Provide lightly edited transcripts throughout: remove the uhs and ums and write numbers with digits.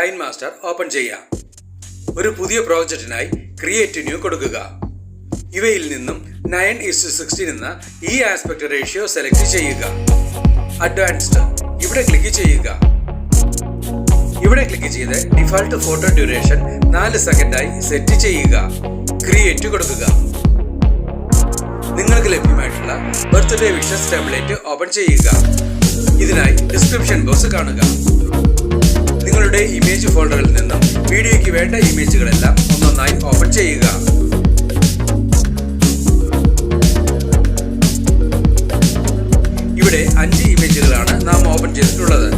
KineMaster open ചെയ്യാം. ഒരു പുതിയ പ്രോജക്റ്റിനായി ക്രിയേറ്റ് ന്യൂ കൊടുക്കുക. ഇവയിൽ നിന്നും 9:16 എന്ന ഈ ആസ്പെക്ട് റേഷ്യോ സെലക്ട് ചെയ്യുക. അഡ്വാൻസ്ഡ് ഇവിടെ ക്ലിക്ക് ചെയ്യുക. ഇവിടെ ക്ലിക്ക് ചെയ്ത് ഡിഫാൾട്ട് ഫോട്ടോ ഡ്യൂറേഷൻ 4 സെക്കൻഡായി സെറ്റ് ചെയ്യുക. ക്രിയേറ്റ് കൊടുക്കുക. നിങ്ങൾക്ക് ലഭ്യമായിട്ടുള്ള ബർത്ത്ഡേ വിഷസ് ടെംപ്ലേറ്റ് ഓപ്പൺ ചെയ്യുക. ഇതിനായി ഡിസ്ക്രിപ്ഷൻ ബോക്സ് കാണുക. നിങ്ങളുടെ ഇമേജ് ഫോൾഡറിൽ നിന്നും വീഡിയോയ്ക്ക് വേണ്ട ഇമേജുകളെല്ലാം ഒന്നൊന്നായി ഓപ്പൺ ചെയ്യുക. ഇവിടെ 5 ഇമേജുകളാണ് നാം ഓപ്പൺ ചെയ്തിട്ടുള്ളത്.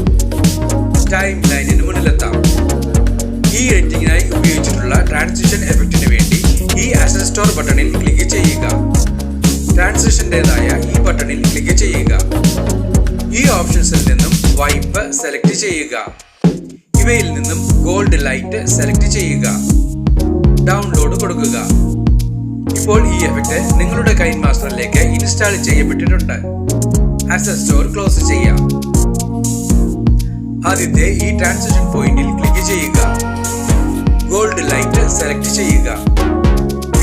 ടൈം ലൈനിന് മുന്നിലെത്താം. ഈ എഡിറ്റിംഗിനായി ഉപയോഗിച്ചിട്ടുള്ള ട്രാൻസിഷൻ എഫക്റ്റിന് വേണ്ടി ഈ അസറ്റ് സ്റ്റോർ ബട്ടണിൽ ക്ലിക്ക് ചെയ്യുക. ട്രാൻസിഷന്റേതായ ഈ ബട്ടണിൽ ക്ലിക്ക് ചെയ്യുക. ഈ ഓപ്ഷൻസിൽ നിന്നും വൈപ്പ് സെലക്ട് ചെയ്യുക. ഇവയിൽ നിന്നും ഗോൾഡ് ലൈറ്റ് സെലക്ട് ചെയ്യുക. ഡൗൺലോഡ് കൊടുക്കുക. ഇപ്പോൾ ഈ എഫക്റ്റ് നിങ്ങളുടെ KineMasterലേക്ക് ഇൻസ്റ്റാൾ ചെയ്യപ്പെട്ടിട്ടുണ്ട്. അസറ്റ് സ്റ്റോർ ക്ലോസ് ചെയ്യാം. ആദ്യത്തെ ഈ ട്രാൻസിഷൻ പോയിന്റിൽ ക്ലിക്ക് ചെയ്യുക. ഗോൾഡ് ലൈറ്റ് സെലക്ട് ചെയ്യുക.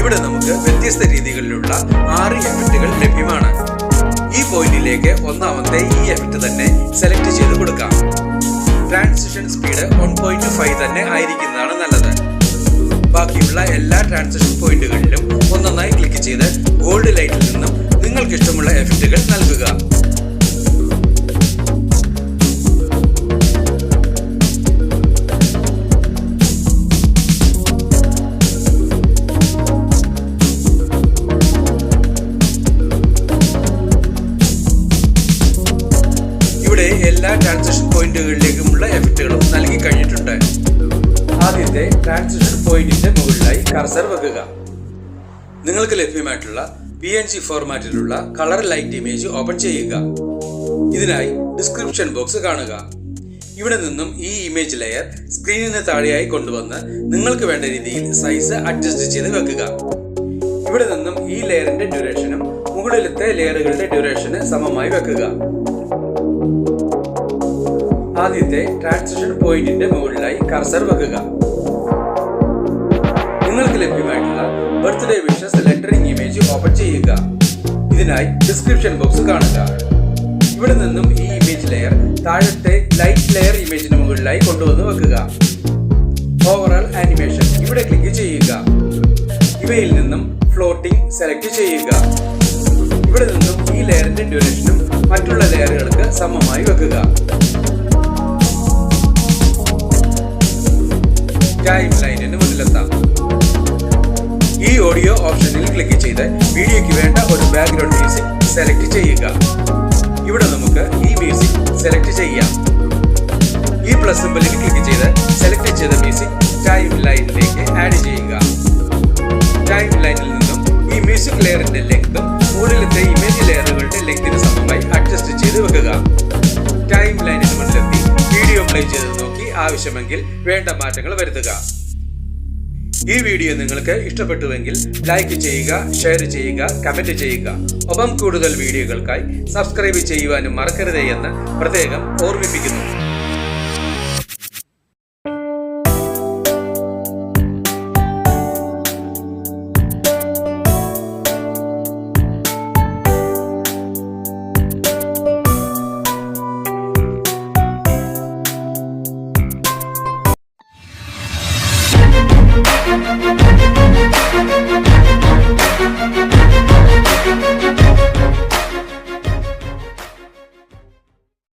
ഇവിടെ നമുക്ക് വ്യത്യസ്ത രീതികളിലുള്ള 6 എഫക്റ്റുകൾ ലഭ്യമാണ്. ഈ പോയിന്റിലേക്ക് ഒന്നാമത്തെ ഈ എഫക്റ്റ് തന്നെ സെലക്ട് ചെയ്ത് കൊടുക്കാം. ട്രാൻസിഷൻ സ്പീഡ് 1.5 തന്നെ ആയിരിക്കുന്നതാണ് നല്ലത്. ബാക്കിയുള്ള എല്ലാ ട്രാൻസിഷൻ പോയിന്റുകളിലും ഒന്നൊന്നായി ക്ലിക്ക് ചെയ്ത് ഗോൾഡ് ലൈറ്റിൽ നിന്നും നിങ്ങൾക്ക് ഇഷ്ടമുള്ള എഫക്റ്റുകൾ നൽകുക. എല്ലാ ട്രാൻസിഷൻ പോയിന്റുകളിലേക്കുമുള്ള എഫക്റ്റുകളും നൽകി കഴിഞ്ഞിട്ടുണ്ട്. ആദ്യത്തെ ട്രാൻസിഷൻ പോയിന്റിന്റെ മുകളിലായി കർസർ വെക്കുക. നിങ്ങൾക്ക് ലഭ്യമായിട്ടുള്ള PNG ഫോർമാറ്റിലുള്ള കളർ ലൈറ്റ് ഇമേജ് ഓപ്പൺ ചെയ്യുക. ഇതിനായി ഡിസ്ക്രിപ്ഷൻ ബോക്സ് കാണുക. ഇവിടെ നിന്നും ഈ ഇമേജ് ലെയർ സ്ക്രീനിന് താഴെയായി കൊണ്ടുവന്ന് നിങ്ങൾക്ക് വേണ്ട രീതിയിൽ സൈസ് അഡ്ജസ്റ്റ് ചെയ്ത് വെക്കുക. ഇവിടെ നിന്നും ഈ ലെയറിന്റെ ഡ്യൂറേഷനും മുകളിലത്തെ ലെയറുകളുടെ ഡ്യൂറേഷന് സമമായി വെക്കുക. ആദ്യത്തെ ട്രാൻസിഷൻ പോയിന്റിന്റെ മുകളിലായി കർസർ വെക്കുക. നിങ്ങൾക്ക് ലഭ്യമായിട്ടുള്ള birthday wishes lettering image open ചെയ്യുക. ഇതിനായി ഡിസ്ക്രിപ്ഷൻ ബോക്സ് കാണുക. ഇവിടെ നിന്നും ഈ ഇമേജ് ലെയർ താഴത്തെ ലൈറ്റ് ലെയർ ഇമേജിന് മുകളിലായി കൊണ്ടുവന്ന് വെക്കുക. ഓവറോൾ ആനിമേഷൻ ഇവിടെ ക്ലിക്ക് ചെയ്യുക. ഇവയിൽ നിന്നും ഫ്ലോട്ടിംഗ് സെലക്ട് ചെയ്യുക. ഇവിടെ നിന്നും ഈ ലെയറിന്റെ ഡ്യൂറേഷനും മറ്റുള്ള ലെയറുകൾക്ക് സമമായി വെക്കുക. ടൈം ലൈനിന് മുന്നിലെത്താം. ഈ ഓഡിയോ ഓപ്ഷനിൽ ക്ലിക്ക് ചെയ്ത് വീഡിയോയ്ക്ക് വേണ്ട ഒരു ബാക്ക്ഗ്രൗണ്ട് മ്യൂസിക് സെലക്ട് ചെയ്യുക. ഇവിടെ നമുക്ക് ഈ മ്യൂസിക് സെലക്ട് ചെയ്യാം. ഈ പ്ലസ് സിംബലിൽ ക്ലിക്ക് ചെയ്ത് സെലക്ട് ചെയ്ത മ്യൂസിക് ടൈം ലൈനിലേക്ക് ആഡ് ചെയ്യുക. ടൈം ലൈനിൽ നിന്നും ഈ മ്യൂസിക് ലെയറിന്റെ ലെങ്തും മുകളിലത്തെ ഇമേജ് ലെയറുകളുടെ ലെങ്തിന് സമമായി അഡ്ജസ്റ്റ് ചെയ്ത് വെക്കുക. ടൈം ലൈനിന് മുന്നിലെത്തി വീഡിയോ പ്ലേ ചെയ്ത് നോക്കി ആവശ്യമെങ്കിൽ വേണ്ട മാറ്റങ്ങൾ വരുത്തുക. ഈ വീഡിയോ നിങ്ങൾക്ക് ഇഷ്ടപ്പെട്ടുവെങ്കിൽ ലൈക്ക് ചെയ്യുക, ഷെയർ ചെയ്യുക, കമന്റ് ചെയ്യുക. ഒപ്പം കൂടുതൽ വീഡിയോകൾക്കായി സബ്സ്ക്രൈബ് ചെയ്യുവാനും മറക്കരുതേ എന്ന് പ്രത്യേകം ഓർമ്മിപ്പിക്കുന്നു.